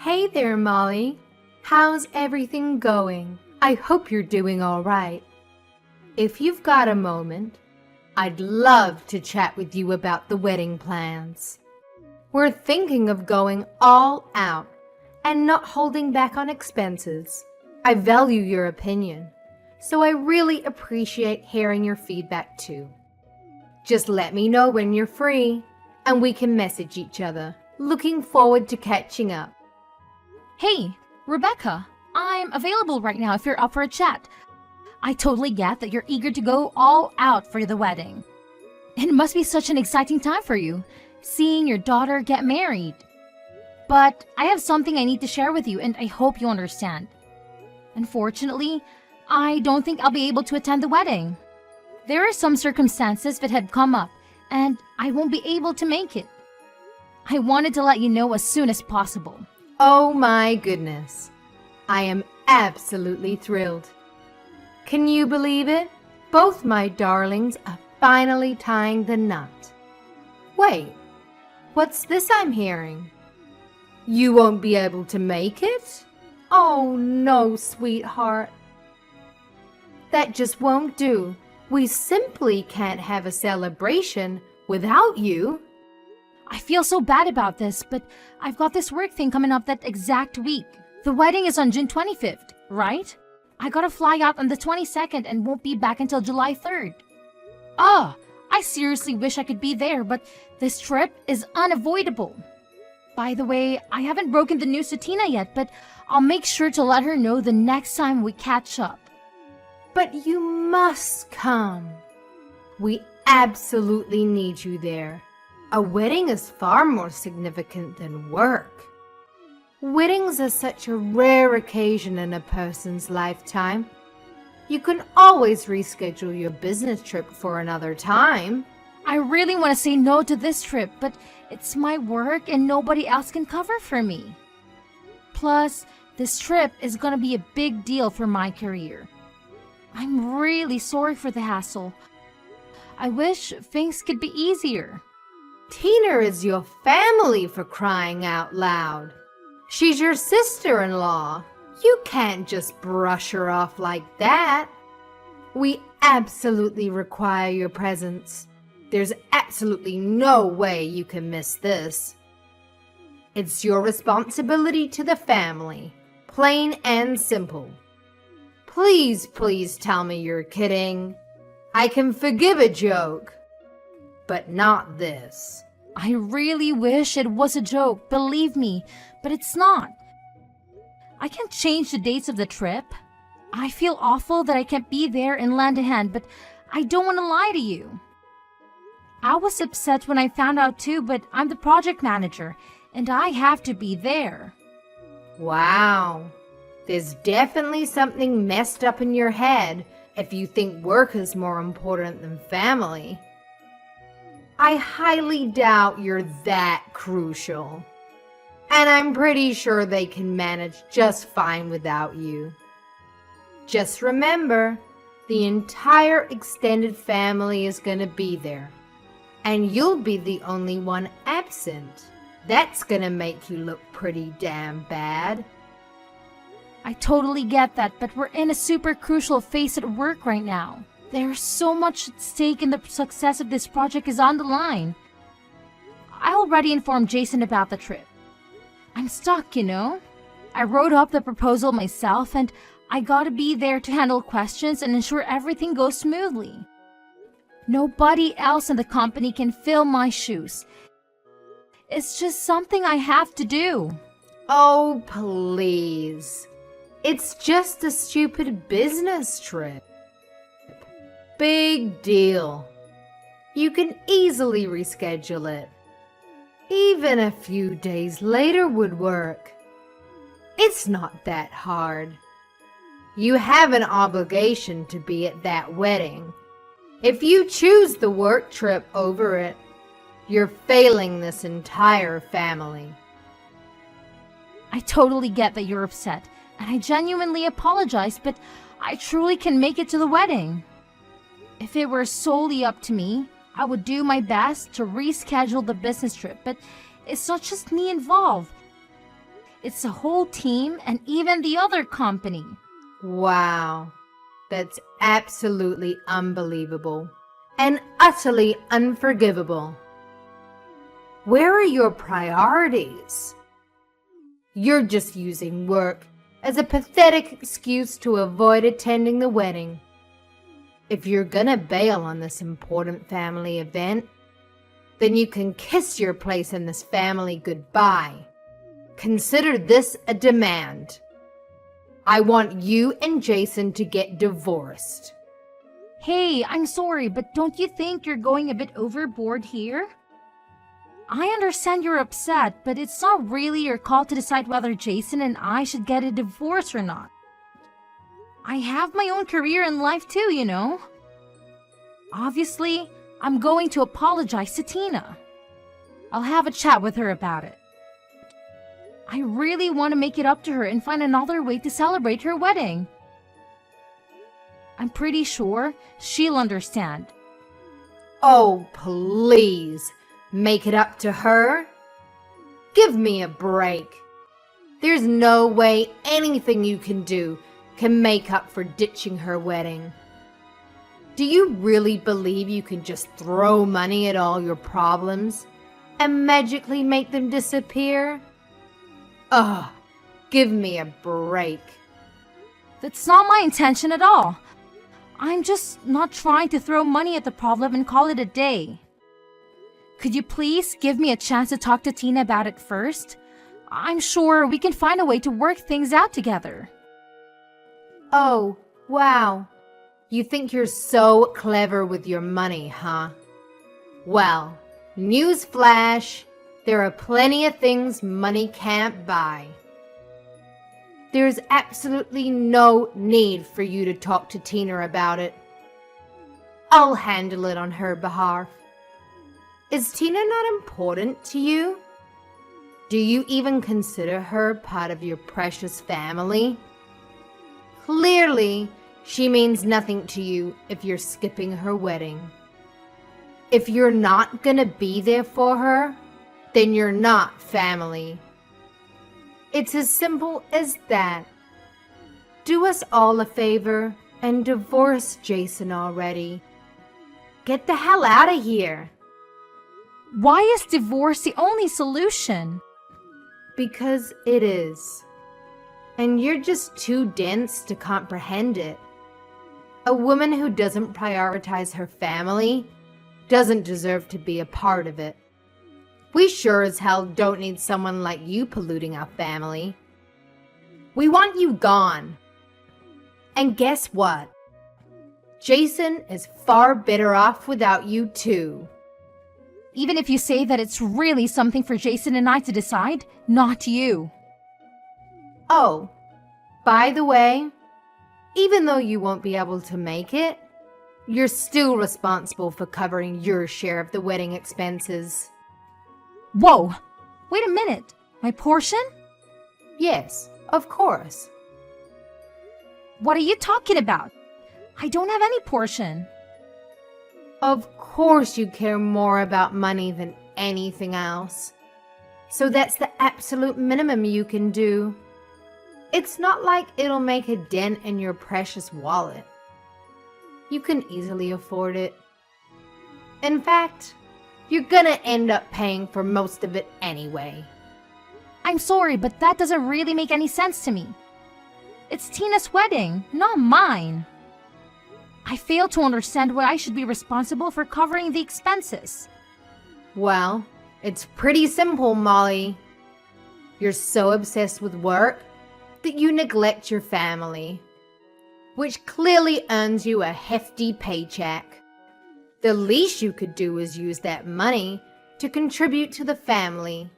Hey there, Molly. How's everything going? I hope you're doing all right. If you've got a moment, I'd love to chat with you about the wedding plans. We're thinking of going all out and not holding back on expenses. I value your opinion, so I really appreciate hearing your feedback too. Just let me know when you're free, and we can message each other. Looking forward to catching up. Hey, Rebecca, I'm available right now if you're up for a chat. I totally get that you're eager to go all out for the wedding. It must be such an exciting time for you, seeing your daughter get married. But I have something I need to share with you, and I hope you understand. Unfortunately, I don't think I'll be able to attend the wedding. There are some circumstances that have come up, and I won't be able to make it. I wanted to let you know as soon as possible. Oh my goodness. I am absolutely thrilled. Can you believe it? Both my darlings are finally tying the knot. Wait, what's this I'm hearing? You won't be able to make it? Oh no, sweetheart. That just won't do. We simply can't have a celebration without you. I feel so bad about this, but I've got this work thing coming up that exact week. The wedding is on June 25th, right? I gotta fly out on the 22nd and won't be back until July 3rd. I seriously wish I could be there, but this trip is unavoidable. By the way, I haven't broken the news to Tina yet, but I'll make sure to let her know the next time we catch up. But you must come. We absolutely need you there. A wedding is far more significant than work. Weddings are such a rare occasion in a person's lifetime. You can always reschedule your business trip for another time. I really want to say no to this trip, but it's my work and nobody else can cover for me. Plus, this trip is going to be a big deal for my career. I'm really sorry for the hassle. I wish things could be easier. Tina is your family, for crying out loud. She's your sister-in-law. You can't just brush her off like that. We absolutely require your presence. There's absolutely no way you can miss this. It's your responsibility to the family, plain and simple. Please, please tell me you're kidding. I can forgive a joke, but not this. I really wish it was a joke, believe me, but it's not. I can't change the dates of the trip. I feel awful that I can't be there and lend a hand, but I don't want to lie to you. I was upset when I found out too, but I'm the project manager, and I have to be there. Wow. There's definitely something messed up in your head if you think work is more important than family. I highly doubt you're that crucial. And I'm pretty sure they can manage just fine without you. Just remember, the entire extended family is going to be there. And you'll be the only one absent. That's going to make you look pretty damn bad. I totally get that, but we're in a super crucial phase at work right now. There's so much at stake and the success of this project is on the line. I already informed Jason about the trip. I'm stuck, you know? I wrote up the proposal myself and I gotta be there to handle questions and ensure everything goes smoothly. Nobody else in the company can fill my shoes. It's just something I have to do. Oh, please. It's just a stupid business trip. Big deal. You can easily reschedule it. Even a few days later would work. It's not that hard. You have an obligation to be at that wedding. If you choose the work trip over it, you're failing this entire family. I totally get that you're upset, and I genuinely apologize, but I truly can make it to the wedding. If it were solely up to me, I would do my best to reschedule the business trip, but it's not just me involved. It's a whole team and even the other company. Wow, that's absolutely unbelievable and utterly unforgivable. Where are your priorities? You're just using work as a pathetic excuse to avoid attending the wedding. If you're gonna bail on this important family event, then you can kiss your place in this family goodbye. Consider this a demand. I want you and Jason to get divorced. Hey, I'm sorry, but don't you think you're going a bit overboard here? I understand you're upset, but it's not really your call to decide whether Jason and I should get a divorce or not. I have my own career in life too, you know. Obviously, I'm going to apologize to Tina. I'll have a chat with her about it. I really want to make it up to her and find another way to celebrate her wedding. I'm pretty sure she'll understand. Oh, please. Make it up to her? Give me a break. There's no way anything you can do can make up for ditching her wedding. Do you really believe you can just throw money at all your problems and magically make them disappear? Ugh, give me a break. That's not my intention at all. I'm just not trying to throw money at the problem and call it a day. Could you please give me a chance to talk to Tina about it first? I'm sure we can find a way to work things out together. Oh, wow. You think you're so clever with your money, huh? Well, newsflash, there are plenty of things money can't buy. There's absolutely no need for you to talk to Tina about it. I'll handle it on her behalf. Is Tina not important to you? Do you even consider her part of your precious family? Clearly, she means nothing to you if you're skipping her wedding. If you're not gonna be there for her, then you're not family. It's as simple as that. Do us all a favor and divorce Jason already. Get the hell out of here. Why is divorce the only solution? Because it is. And you're just too dense to comprehend it. A woman who doesn't prioritize her family doesn't deserve to be a part of it. We sure as hell don't need someone like you polluting our family. We want you gone. And guess what? Jason is far better off without you too. Even if you say that it's really something for Jason and I to decide, not you. Oh, by the way, even though you won't be able to make it, you're still responsible for covering your share of the wedding expenses. Whoa! Wait a minute. My portion? Yes, of course. What are you talking about? I don't have any portion. Of course you care more about money than anything else. So that's the absolute minimum you can do. It's not like it'll make a dent in your precious wallet. You can easily afford it. In fact, you're gonna end up paying for most of it anyway. I'm sorry, but that doesn't really make any sense to me. It's Tina's wedding, not mine. I fail to understand why I should be responsible for covering the expenses. Well, it's pretty simple, Molly. You're so obsessed with work that you neglect your family, which clearly earns you a hefty paycheck. The least you could do is use that money to contribute to the family.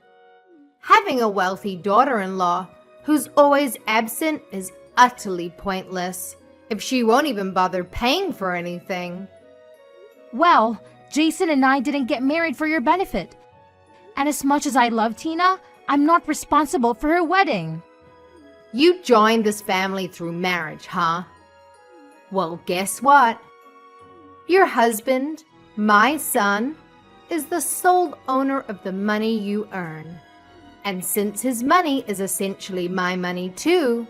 Having a wealthy daughter-in-law who's always absent is utterly pointless if she won't even bother paying for anything. Well, Jason and I didn't get married for your benefit. And as much as I love Tina, I'm not responsible for her wedding. You joined this family through marriage, huh? Well, guess what? Your husband, my son, is the sole owner of the money you earn. And since his money is essentially my money too,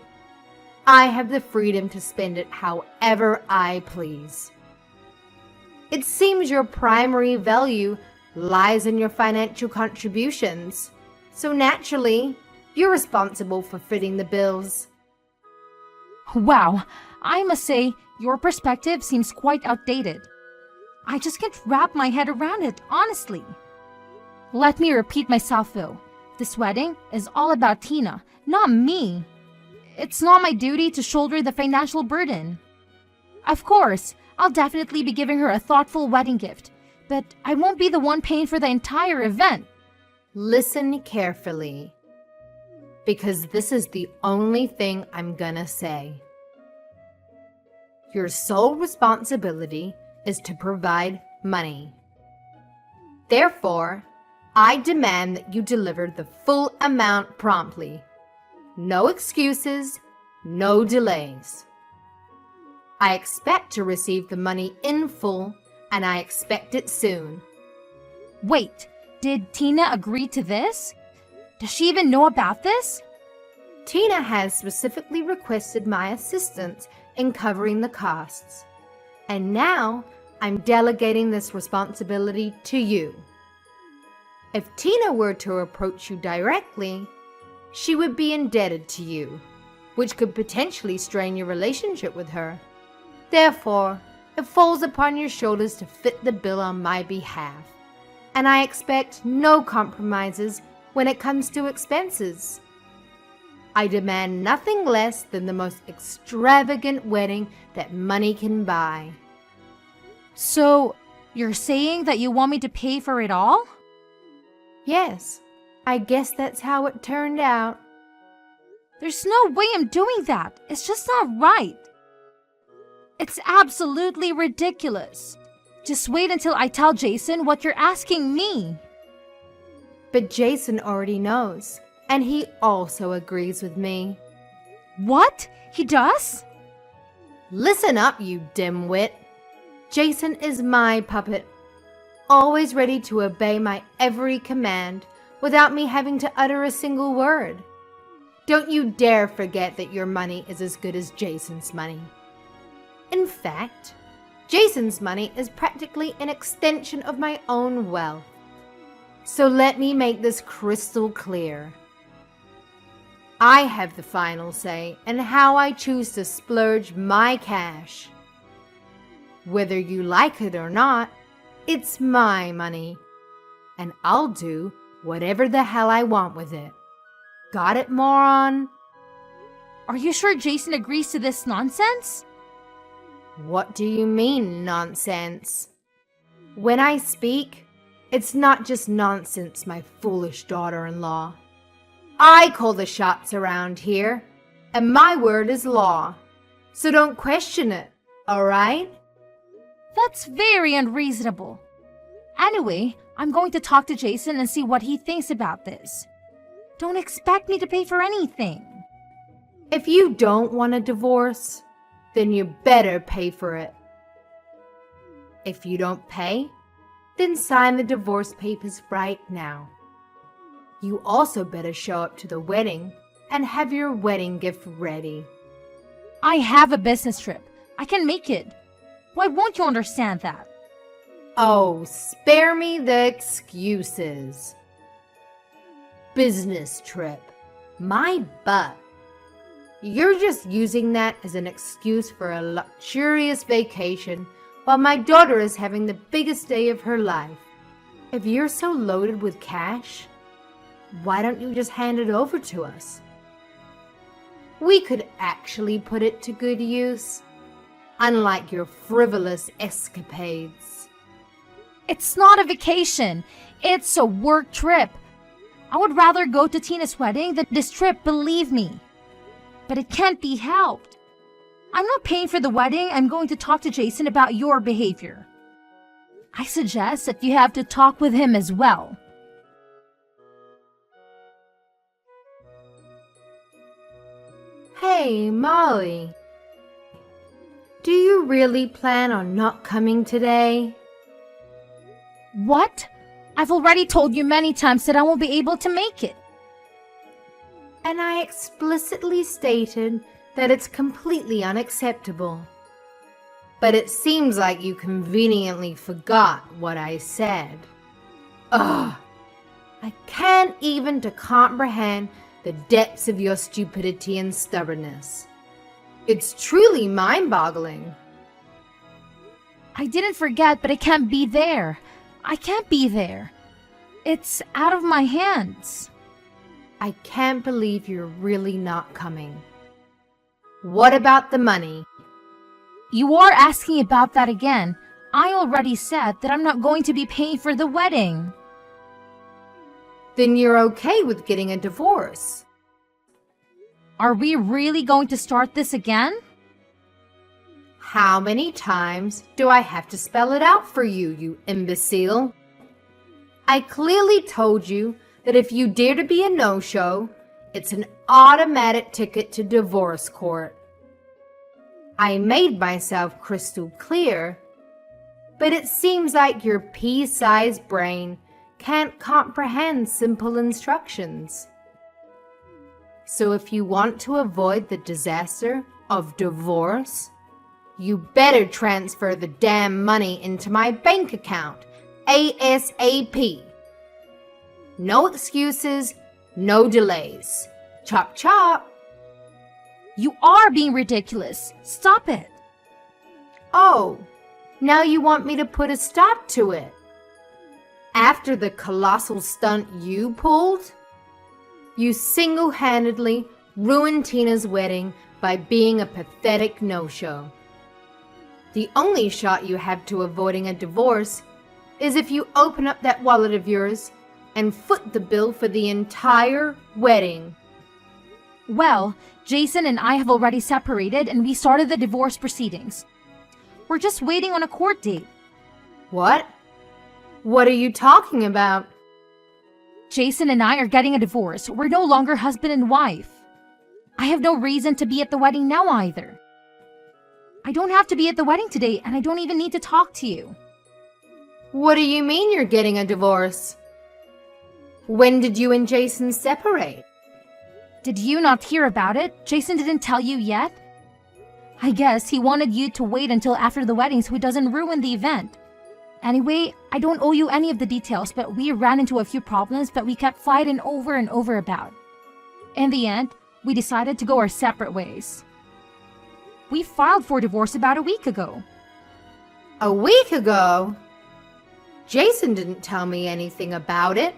I have the freedom to spend it however I please. It seems your primary value lies in your financial contributions, so naturally, you're responsible for footing the bills. Wow, I must say, your perspective seems quite outdated. I just can't wrap my head around it, honestly. Let me repeat myself though. This wedding is all about Tina, not me. It's not my duty to shoulder the financial burden. Of course, I'll definitely be giving her a thoughtful wedding gift, but I won't be the one paying for the entire event. Listen carefully, because this is the only thing I'm gonna say. Your sole responsibility is to provide money. Therefore, I demand that you deliver the full amount promptly. No excuses, no delays. I expect to receive the money in full, and I expect it soon. Wait, did Tina agree to this? Does she even know about this? Tina has specifically requested my assistance in covering the costs, and now I'm delegating this responsibility to you. If Tina were to approach you directly, she would be indebted to you, which could potentially strain your relationship with her. Therefore, it falls upon your shoulders to fit the bill on my behalf, and I expect no compromises when it comes to expenses. I demand nothing less than the most extravagant wedding that money can buy. So, you're saying that you want me to pay for it all? Yes, I guess that's how it turned out. There's no way I'm doing that. It's just not right. It's absolutely ridiculous. Just wait until I tell Jason what you're asking me. But Jason already knows, and he also agrees with me. What? He does? Listen up, you dimwit. Jason is my puppet, always ready to obey my every command without me having to utter a single word. Don't you dare forget that your money is as good as Jason's money. In fact, Jason's money is practically an extension of my own wealth. So let me make this crystal clear. I have the final say in how I choose to splurge my cash. Whether you like it or not, it's my money, and I'll do whatever the hell I want with it. Got it, moron? Are you sure Jason agrees to this nonsense? What do you mean, nonsense? When I speak, it's not just nonsense, my foolish daughter-in-law. I call the shots around here, and my word is law. So don't question it, all right? That's very unreasonable. Anyway, I'm going to talk to Jason and see what he thinks about this. Don't expect me to pay for anything. If you don't want a divorce, then you better pay for it. If you don't pay, then sign the divorce papers right now. You also better show up to the wedding and have your wedding gift ready. I have a business trip. I can make it. Why won't you understand that? Oh, spare me the excuses. Business trip. My butt. You're just using that as an excuse for a luxurious vacation while my daughter is having the biggest day of her life. If you're so loaded with cash, why don't you just hand it over to us? We could actually put it to good use, unlike your frivolous escapades. It's not a vacation. It's a work trip. I would rather go to Tina's wedding than this trip, believe me. But it can't be helped. I'm not paying for the wedding. I'm going to talk to Jason about your behavior. I suggest that you have to talk with him as well. Hey, Molly. Do you really plan on not coming today? What? I've already told you many times that I won't be able to make it. and I explicitly stated that it's completely unacceptable. But it seems like you conveniently forgot what I said. Ugh! I can't even to comprehend the depths of your stupidity and stubbornness. It's truly mind-boggling. I didn't forget, but I can't be there. I can't be there. It's out of my hands. I can't believe you're really not coming. What about the money? You are asking about that again. I already said that I'm not going to be paying for the wedding. Then you're okay with getting a divorce. Are we really going to start this again? How many times do I have to spell it out for you, you imbecile? I clearly told you that if you dare to be a no-show, it's an automatic ticket to divorce court. I made myself crystal clear, but it seems like your pea-sized brain can't comprehend simple instructions. So if you want to avoid the disaster of divorce, you better transfer the damn money into my bank account, ASAP. No excuses, no delays. Chop chop. You are being ridiculous. Stop it. Oh, now you want me to put a stop to it? After the colossal stunt you pulled? You single-handedly ruined Tina's wedding by being a pathetic no-show. The only shot you have to avoiding a divorce is if you open up that wallet of yours and foot the bill for the entire wedding. Well, Jason and I have already separated and we started the divorce proceedings. We're just waiting on a court date. What? What are you talking about? Jason and I are getting a divorce. We're no longer husband and wife. I have no reason to be at the wedding now either. I don't have to be at the wedding today, and I don't even need to talk to you. What do you mean you're getting a divorce? When did you and Jason separate? Did you not hear about it? Jason didn't tell you yet? I guess he wanted you to wait until after the wedding so he doesn't ruin the event. Anyway, I don't owe you any of the details, but we ran into a few problems that we kept fighting over and over about. In the end, we decided to go our separate ways. We filed for divorce about a week ago. A week ago? Jason didn't tell me anything about it.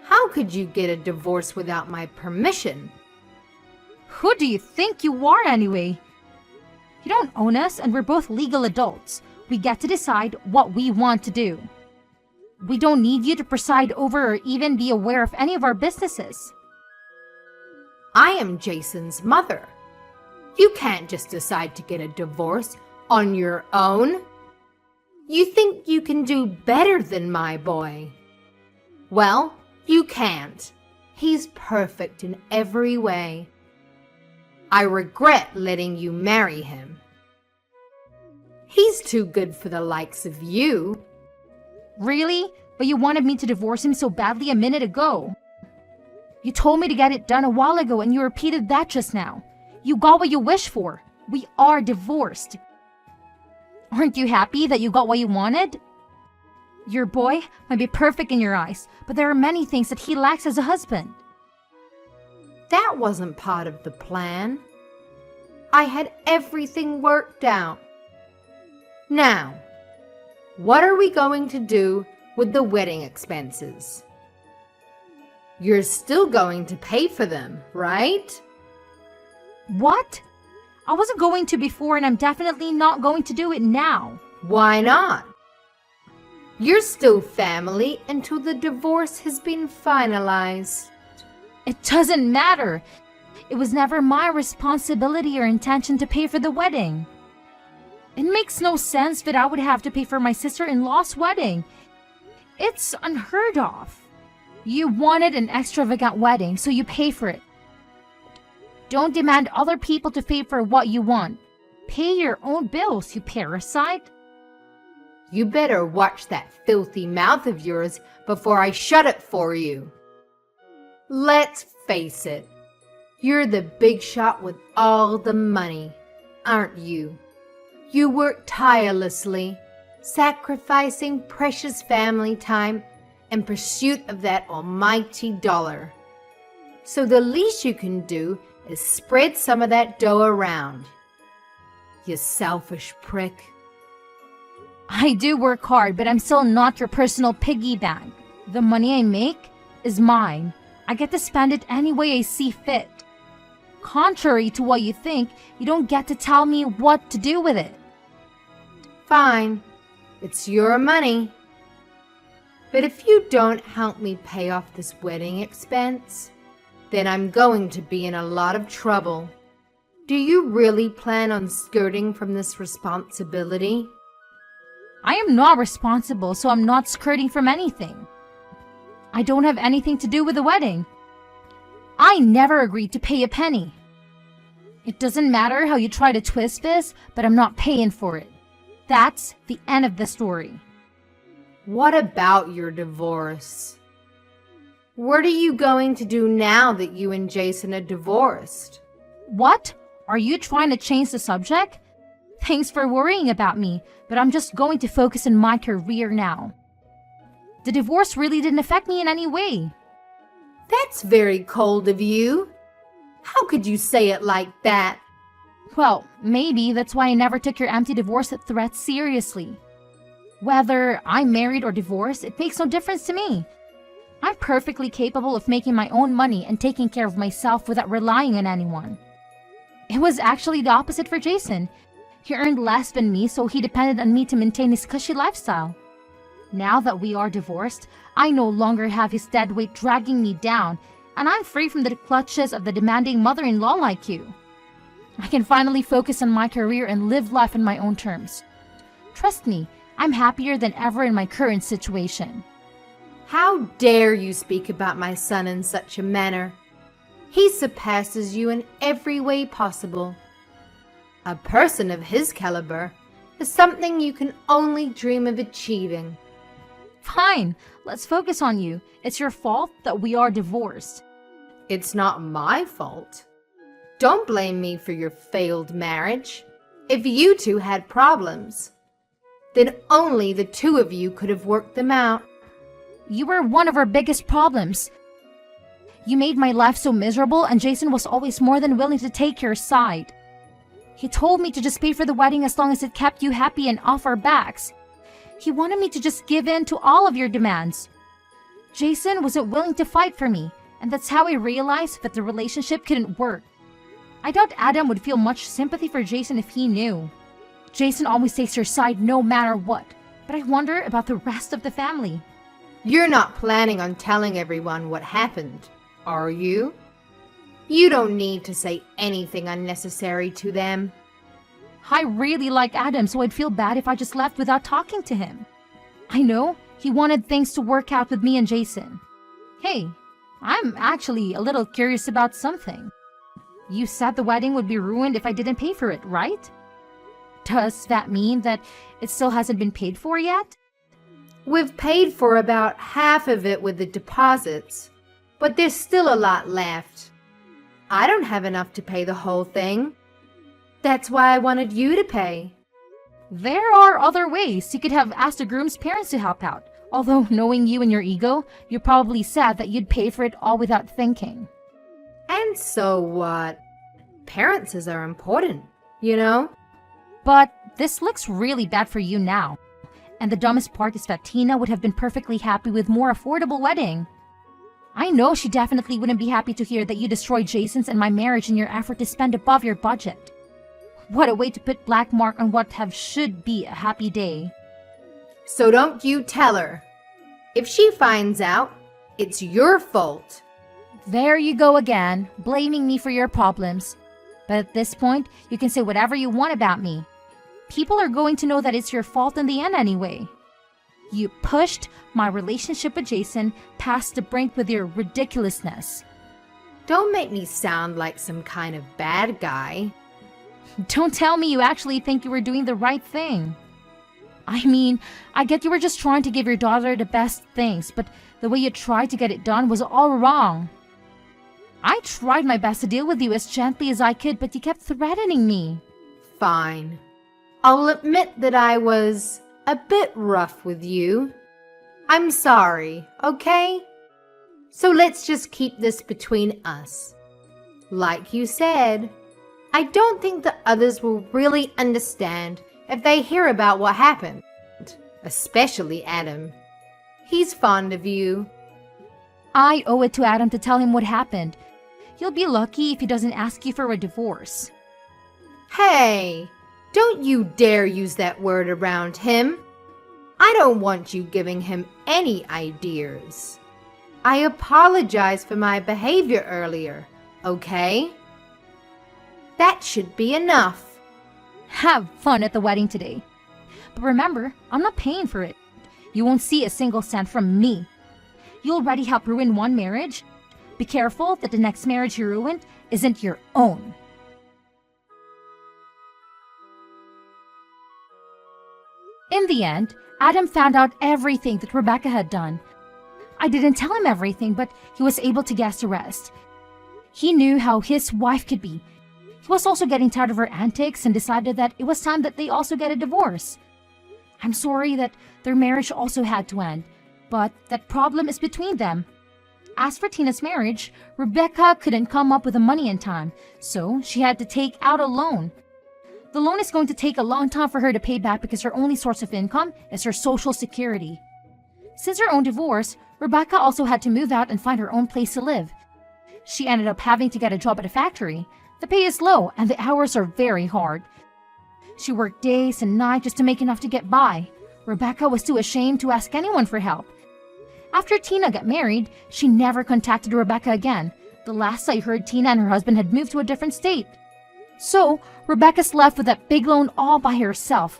How could you get a divorce without my permission? Who do you think you are anyway? You don't own us and we're both legal adults. We get to decide what we want to do. We don't need you to preside over or even be aware of any of our businesses. I am Jason's mother. You can't just decide to get a divorce on your own. You think you can do better than my boy. Well, you can't. He's perfect in every way. I regret letting you marry him. He's too good for the likes of you. Really? But you wanted me to divorce him so badly a minute ago. You told me to get it done a while ago and you repeated that just now. You got what you wished for. We are divorced. Aren't you happy that you got what you wanted? Your boy might be perfect in your eyes, but there are many things that he lacks as a husband. That wasn't part of the plan. I had everything worked out. Now, what are we going to do with the wedding expenses? You're still going to pay for them, right? What? I wasn't going to before and I'm definitely not going to do it now. Why not? You're still family until the divorce has been finalized. It doesn't matter. It was never my responsibility or intention to pay for the wedding. It makes no sense that I would have to pay for my sister-in-law's wedding. It's unheard of. You wanted an extravagant wedding, so you pay for it. Don't demand other people to pay for what you want. Pay your own bills, you parasite. You better watch that filthy mouth of yours before I shut it for you. Let's face it. You're the big shot with all the money, aren't you? You work tirelessly, sacrificing precious family time in pursuit of that almighty dollar. So the least you can do is spread some of that dough around. You selfish prick. I do work hard, but I'm still not your personal piggy bank. The money I make is mine. I get to spend it any way I see fit. Contrary to what you think, you don't get to tell me what to do with it. Fine, it's your money. But if you don't help me pay off this wedding expense, then I'm going to be in a lot of trouble. Do you really plan on skirting from this responsibility? I am not responsible, so I'm not skirting from anything. I don't have anything to do with the wedding. I never agreed to pay a penny. It doesn't matter how you try to twist this, but I'm not paying for it. That's the end of the story. What about your divorce? What are you going to do now that you and Jason are divorced? What? Are you trying to change the subject? Thanks for worrying about me, but I'm just going to focus on my career now. The divorce really didn't affect me in any way. That's very cold of you. How could you say it like that? Well, maybe that's why I never took your empty divorce threat seriously. Whether I'm married or divorced, it makes no difference to me. I'm perfectly capable of making my own money and taking care of myself without relying on anyone. It was actually the opposite for Jason. He earned less than me, so he depended on me to maintain his cushy lifestyle. Now that we are divorced, I no longer have his dead weight dragging me down, and I'm free from the clutches of the demanding mother-in-law like you. I can finally focus on my career and live life on my own terms. Trust me, I'm happier than ever in my current situation. How dare you speak about my son in such a manner? He surpasses you in every way possible. A person of his caliber is something you can only dream of achieving. Fine, let's focus on you. It's your fault that we are divorced. It's not my fault. Don't blame me for your failed marriage. If you two had problems, then only the two of you could have worked them out. You were one of our biggest problems. You made my life so miserable, and Jason was always more than willing to take your side. He told me to just pay for the wedding as long as it kept you happy and off our backs. He wanted me to just give in to all of your demands. Jason wasn't willing to fight for me, and that's how I realized that the relationship couldn't work. I doubt Adam would feel much sympathy for Jason if he knew. Jason always takes your side no matter what, but I wonder about the rest of the family. You're not planning on telling everyone what happened, are you? You don't need to say anything unnecessary to them. I really like Adam, so I'd feel bad if I just left without talking to him. I know, he wanted things to work out with me and Jason. Hey, I'm actually a little curious about something. You said the wedding would be ruined if I didn't pay for it, right? Does that mean that it still hasn't been paid for yet? We've paid for about half of it with the deposits, but there's still a lot left. I don't have enough to pay the whole thing. That's why I wanted you to pay. There are other ways. You could have asked the groom's parents to help out. Although, knowing you and your ego, you probably said that you'd pay for it all without thinking. And so what? Parents are important, you know? But this looks really bad for you now. And the dumbest part is that Tina would have been perfectly happy with more affordable wedding. I know she definitely wouldn't be happy to hear that you destroyed Jason's and my marriage in your effort to spend above your budget. What a way to put black mark on what should be a happy day. So don't you tell her. If she finds out, it's your fault. There you go again, blaming me for your problems. But at this point, you can say whatever you want about me. People are going to know that it's your fault in the end anyway. You pushed my relationship with Jason past the brink with your ridiculousness. Don't make me sound like some kind of bad guy. Don't tell me you actually think you were doing the right thing. I mean, I get you were just trying to give your daughter the best things, but the way you tried to get it done was all wrong. I tried my best to deal with you as gently as I could, but you kept threatening me. Fine. I'll admit that I was a bit rough with you. I'm sorry, okay? So let's just keep this between us. Like you said, I don't think the others will really understand if they hear about what happened, especially Adam. He's fond of you. I owe it to Adam to tell him what happened. You'll be lucky if he doesn't ask you for a divorce. Hey, don't you dare use that word around him. I don't want you giving him any ideas. I apologize for my behavior earlier, okay? That should be enough. Have fun at the wedding today. But remember, I'm not paying for it. You won't see a single cent from me. You already helped ruin one marriage. Be careful that the next marriage you ruined isn't your own. In the end, Adam found out everything that Rebecca had done. I didn't tell him everything, but he was able to guess the rest. He knew how his wife could be. He was also getting tired of her antics and decided that it was time that they also get a divorce. I'm sorry that their marriage also had to end, but that problem is between them. As for Tina's marriage, Rebecca couldn't come up with the money in time, so she had to take out a loan. The loan is going to take a long time for her to pay back because her only source of income is her Social Security. Since her own divorce, Rebecca also had to move out and find her own place to live. She ended up having to get a job at a factory. The pay is low and the hours are very hard. She worked days and nights just to make enough to get by. Rebecca was too ashamed to ask anyone for help. After Tina got married, she never contacted Rebecca again. The last I heard, Tina and her husband had moved to a different state. So, Rebecca's left with that big loan all by herself.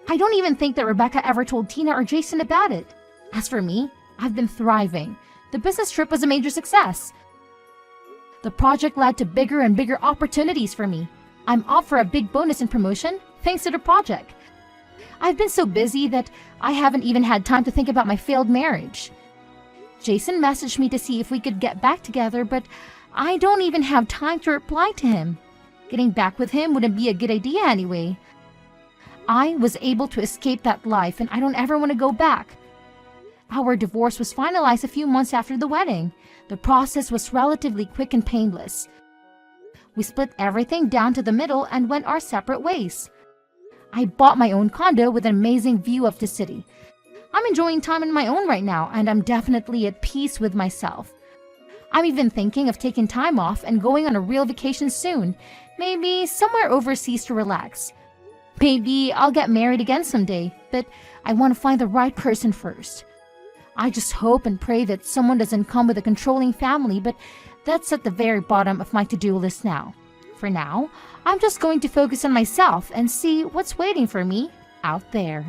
I don't even think that Rebecca ever told Tina or Jason about it. As for me, I've been thriving. The business trip was a major success. The project led to bigger and bigger opportunities for me. I'm up for a big bonus and promotion thanks to the project. I've been so busy that I haven't even had time to think about my failed marriage. Jason messaged me to see if we could get back together, but I don't even have time to reply to him. Getting back with him wouldn't be a good idea anyway. I was able to escape that life and I don't ever want to go back. Our divorce was finalized a few months after the wedding. The process was relatively quick and painless. We split everything down to the middle and went our separate ways. I bought my own condo with an amazing view of the city. I'm enjoying time on my own right now and I'm definitely at peace with myself. I'm even thinking of taking time off and going on a real vacation soon, maybe somewhere overseas to relax. Maybe I'll get married again someday, but I want to find the right person first. I just hope and pray that someone doesn't come with a controlling family, but that's at the very bottom of my to-do list now. For now, I'm just going to focus on myself and see what's waiting for me out there.